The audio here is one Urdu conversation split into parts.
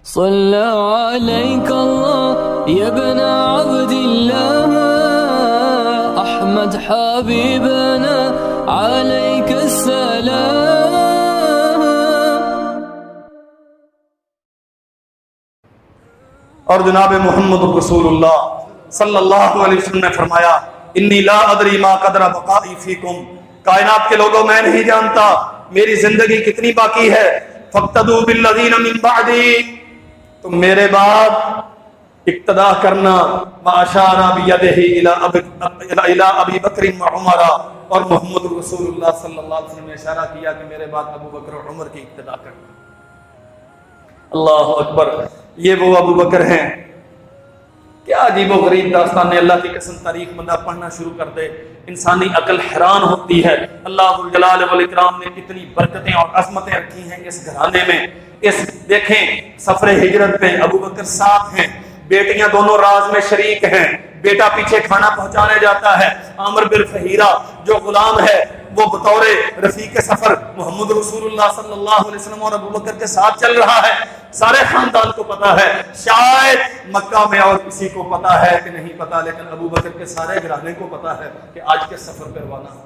صلى عليك الله يا ابن عبد الله أحمد حبيبنا عليك السلام. اور جناب محمد رسول اللہ صلی اللہ علیہ وسلم نے فرمایا انی لا ادری ما قدر بقائی فیکم، کائنات کے لوگوں میں نہیں جانتا میری زندگی کتنی باقی ہے. فاقتدوا بالذین من بعدی، تم میرے بعد اقتدا کرنا. واشار بیدہ الی ابی بکر وعمر، اور محمد رسول اللہ صلی اللہ علیہ وسلم نے اشارہ کیا کہ میرے بعد ابو بکر اور عمر کی اقتدا کرنا. اللہ اکبر، یہ وہ ابو بکر ہیں. کیا عجیب و غریب داستان ہے. اللہ کی قسم تاریخ بندہ پڑھنا شروع کر دے انسانی عقل حیران ہوتی ہے. اللہ ذوالجلال والاکرام نے کتنی برکتیں اور عظمتیں رکھی ہیں اس گھرانے میں. اس دیکھیں سفر ہجرت پہ ابو بکر ساتھ ہیں، بیٹیاں دونوں راز میں شریک ہیں. بیٹا پیچھے کھانا پہنچانے جاتا ہے، عامر بن فہیرہ جو غلام ہے وہ بطور رفیق سفر محمد رسول اللہ صلی اللہ علیہ وسلم اور ابو بکر کے ساتھ چل رہا ہے. سارے خاندان کو پتا ہے، شاید مکہ میں اور کسی کو پتا ہے کہ نہیں پتا، لیکن ابو بکر کے سارے گھرانے کو پتا ہے کہ آج کے سفر پہ روانہ ہو.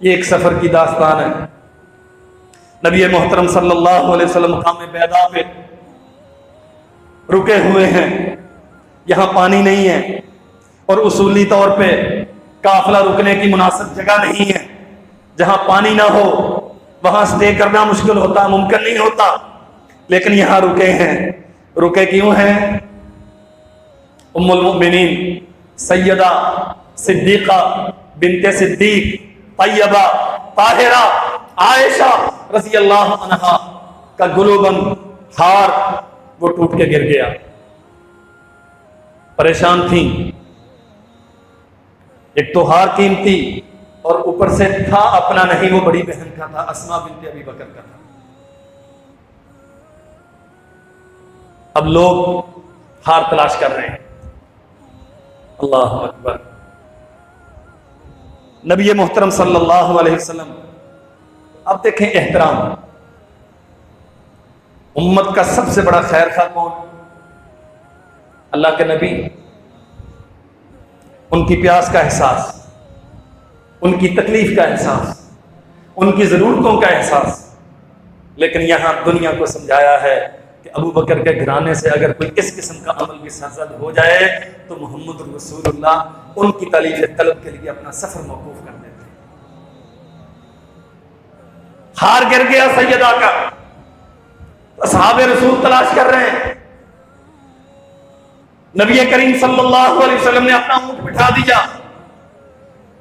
یہ ایک سفر کی داستان ہے. نبی محترم صلی اللہ علیہ وسلم مقام بیضاء پہ رکے ہوئے ہیں. یہاں پانی نہیں ہے اور اصولی طور پہ قافلہ رکنے کی مناسب جگہ نہیں ہے. جہاں پانی نہ ہو وہاں سٹے کرنا مشکل ہوتا، ممکن نہیں ہوتا، لیکن یہاں رکے ہیں. رکے کیوں ہیں؟ ام المؤمنین سیدہ صدیقہ بنت صدیق طیبہ طاہرہ عائشہ رضی اللہ عنہا کا گلوبند ہار وہ ٹوٹ کے گر گیا. پریشان تھیں. ایک تو ہار قیمتی اور اوپر سے تھا اپنا نہیں، وہ بڑی بہن کا تھا، اسماء بنت ابی بکر کا تھا. اب لوگ ہار تلاش کر رہے ہیں. اللہ اکبر. نبی محترم صلی اللہ علیہ وسلم، اب دیکھیں احترام. امت کا سب سے بڑا خیر خواہ کون؟ اللہ کے نبی. ان کی پیاس کا احساس، ان کی تکلیف کا احساس، ان کی ضرورتوں کا احساس. لیکن یہاں دنیا کو سمجھایا ہے کہ ابو بکر کے گھرانے سے اگر کوئی اس قسم کا عمل بھی سرزد ہو جائے تو محمد رسول اللہ ان کی تعلیف طلب کے لیے اپنا سفر موقوف کر دیتے. ہار گر گیا سیدہ کا، اصحاب رسول تلاش کر رہے ہیں. نبی کریم صلی اللہ علیہ وسلم نے اپنا اونٹ بٹھا دیا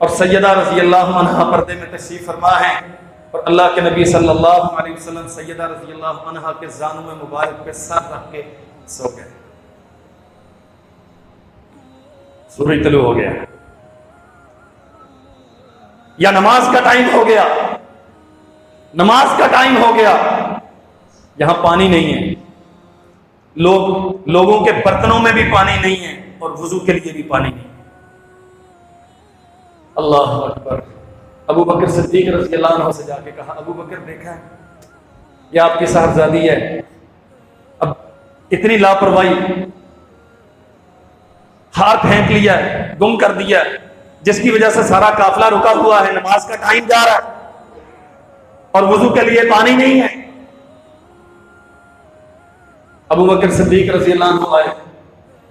اور سیدہ رضی اللہ عنہا پردے میں تشریف فرما ہے، اور اللہ کے نبی صلی اللہ علیہ وسلم سیدہ رضی اللہ عنہا کے زانوں مبارک پہ سر رکھ کے سو گئے. سورج طلوع ہو گیا یا نماز کا ٹائم ہو گیا. نماز کا ٹائم ہو گیا. یہاں پانی نہیں ہے، لوگوں کے برتنوں میں بھی پانی نہیں ہے اور وضو کے لیے بھی پانی نہیں. اللہ اکبر. ابو بکر صدیق رضی اللہ عنہ سے جا کے کہا ابو بکر دیکھا ہے یہ آپ کی صاحبزادی ہے، اب اتنی لاپرواہی، ہار پھینک لیا ہے، گم کر دیا ہے، جس کی وجہ سے سارا قافلہ رکا ہوا ہے، نماز کا ٹائم جا رہا ہے اور وضو کے لیے پانی نہیں ہے. ابو بکر صدیق رضی اللہ عنہ آئے،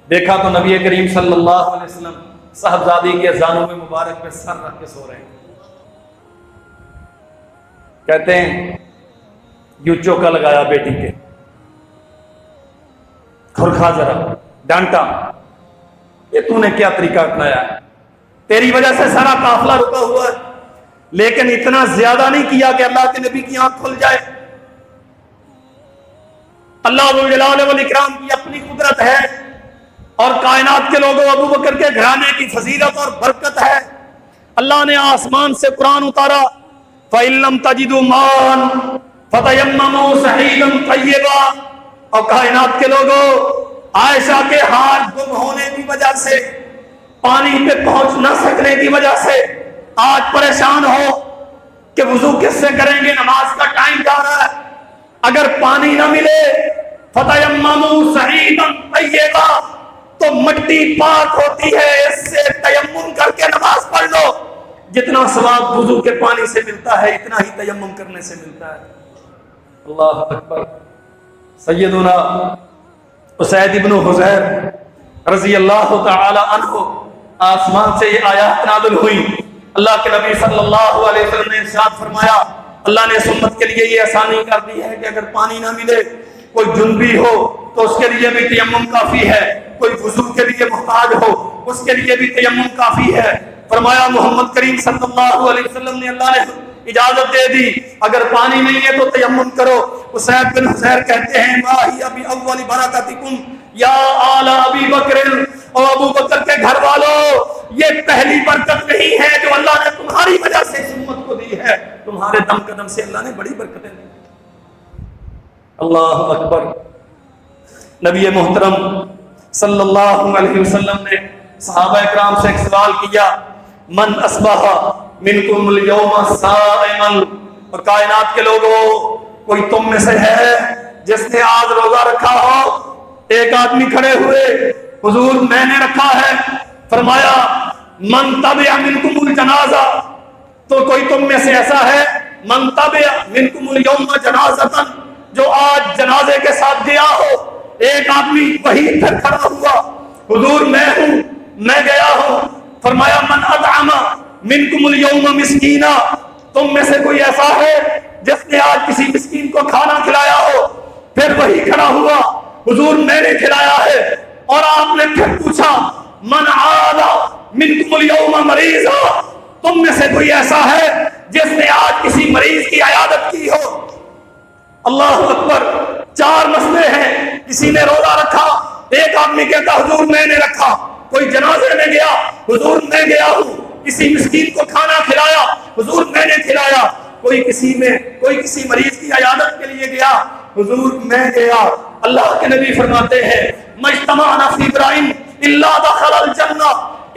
دیکھا تو نبی کریم صلی اللہ علیہ وسلم صاحبزادی کے زانوں میں مبارک پہ سر رکھ کے سو رہے ہیں. کہتے ہیں یوں چوکا لگایا بیٹی کے، کھرکھا ذرا، ڈانٹا، یہ تو نے کیا طریقہ اپنایا ہے؟ تیری وجہ سے سارا قافلہ رکا ہوا ہے. لیکن اتنا زیادہ نہیں کیا کہ اللہ کے نبی کی آنکھ کھل جائے. اللہ ذوالجلال والاکرام کی اپنی قدرت ہے اور کائنات کے لوگوں ابو بکر کے گھرانے کی فضیلت اور برکت ہے. اللہ نے آسمان سے قرآن اتارا، فَإِن لَّمْ تَجِدُوا مَاءً فَتَيَمَّمُوا صَعِيدًا طَيِّبًا. اور کائنات کے لوگوں عائشہ کے ہاتھ گم ہونے کی وجہ سے، پانی پہ پہنچ نہ سکنے کی وجہ سے آج پریشان ہو کہ وضو کس سے کریں گے، نماز کا ٹائم جا رہا ہے. اگر پانی نہ ملے فتیمموا صعیدا طیبا، تو مٹی پاک ہوتی ہے، اس سے تیمم کر کے نماز پڑھ لو۔ جتنا ثواب وضو کے پانی سے ملتا ہے اتنا ہی تیمم کرنے سے ملتا ہے۔ اللہ اکبر۔ سیدنا اسید ابن حضیر رضی اللہ تعالی عنہ، آسمان سے یہ آیات نازل ہوئی، اللہ کے نبی صلی اللہ علیہ وسلم نے ارشاد فرمایا، اللہ نے اس امت کے لیے یہ آسانی کر دی ہے کہ اگر پانی نہ ملے، کوئی جنبی ہو تو اس کے لیے بھی تیمم کافی ہے، کوئی وضو کے لیے محتاج ہو اس کے لیے بھی تیمم کافی ہے۔ فرمایا محمد کریم صلی اللہ علیہ وسلم نے، اللہ نے اجازت دے دی، اگر پانی نہیں ہے تو تیمم کرو۔ اسید بن حضیر کہتے ہیں، ما ہی ابی اول برکاتکم یا آل ابی بکر، اور ابو بکر کے گھر والوں، یہ پہلی برکت نہیں ہے جو اللہ نے تمہاری وجہ سے اس امت کو دی ہے، تمہارے دم قدم سے اللہ نے بڑی برکتیں دی۔ اللہ اکبر۔ نبی محترم صلی اللہ علیہ وسلم نے صحابہ اکرام سے ایک سوال کیا، من اصبح منکم اليوم صائما، اور کائنات کے لوگوں، کوئی تم میں سے ہے جس نے آج روزہ رکھا ہو؟ ایک آدمی کھڑے ہوئے، حضور میں نے رکھا ہے۔ فرمایا من تبع منکم الجنازہ، تو کوئی تم میں سے ایسا ہے، من تبع منکم اليوم جنازۃ، جو آج جنازے کے ساتھ گیا ہو۔ ایک آدمی وہی پھر کھڑا ہوا، حضور میں ہوں، میں گیا ہوں۔ فرمایا من اطعم منکم اليوم مسکینا، تم میں سے کوئی ایسا ہے جس نے آج کسی مسکین کو کھانا کھلایا ہو؟ پھر وہی کھڑا ہوا، حضور میں نے کھلایا ہے۔ اور آپ نے پھر پوچھا من عاد منکم اليوم مریضا، تم میں سے کوئی ایسا ہے جس نے آج کسی مریض کی عیادت کی ہو؟ اللہ اکبر۔ چار مسئلے ہیں، کسی نے روزہ رکھا، ایک آدمی کہتا حضور میں نے رکھا، کوئی جنازے میں گیا، حضور میں گیا ہوں، کسی مسکین کو کھانا کھلایا، حضور میں نے کھلایا، کوئی کسی مریض کی عیادت کے لیے گیا، حضور میں گیا۔ اللہ کے نبی فرماتے ہیں مجتمعنا فی ابراہیم الا دخل الجنہ،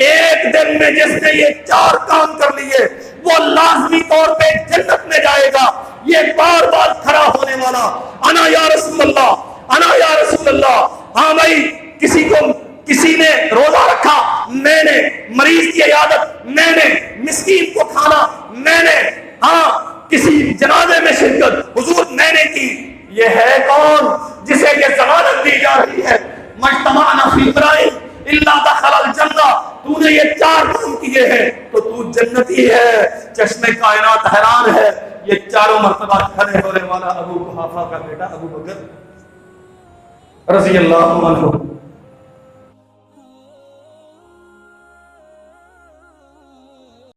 ایک دن میں جس نے یہ چار کام کر لیے وہ لازمی طور پہ جنت میں جائے گا۔ یہ بار بار کھڑا ہونے والا، انا یا رسول اللہ، انا یا رسول اللہ۔ ہاں بھائی، کسی نے روزہ رکھا، میں نے، مریض کی عیادت میں نے، مسکین کو کھانا میں نے، ہاں کسی جنازے میں شرکت حضور میں نے کی۔ یہ ہے کون جسے یہ ضمانت دی جا رہی ہے مجتمعنا فی ابراہیم الا دخل الجنہ، تو نے یہ چار کام کیے ہیں تو تو جنتی ہے۔ چشم کائنات حیران ہے، یہ چاروں مرتبہ کھڑے ہونے والا ابو قحافہ کا بیٹا ابو بکر رضی اللہ عنہ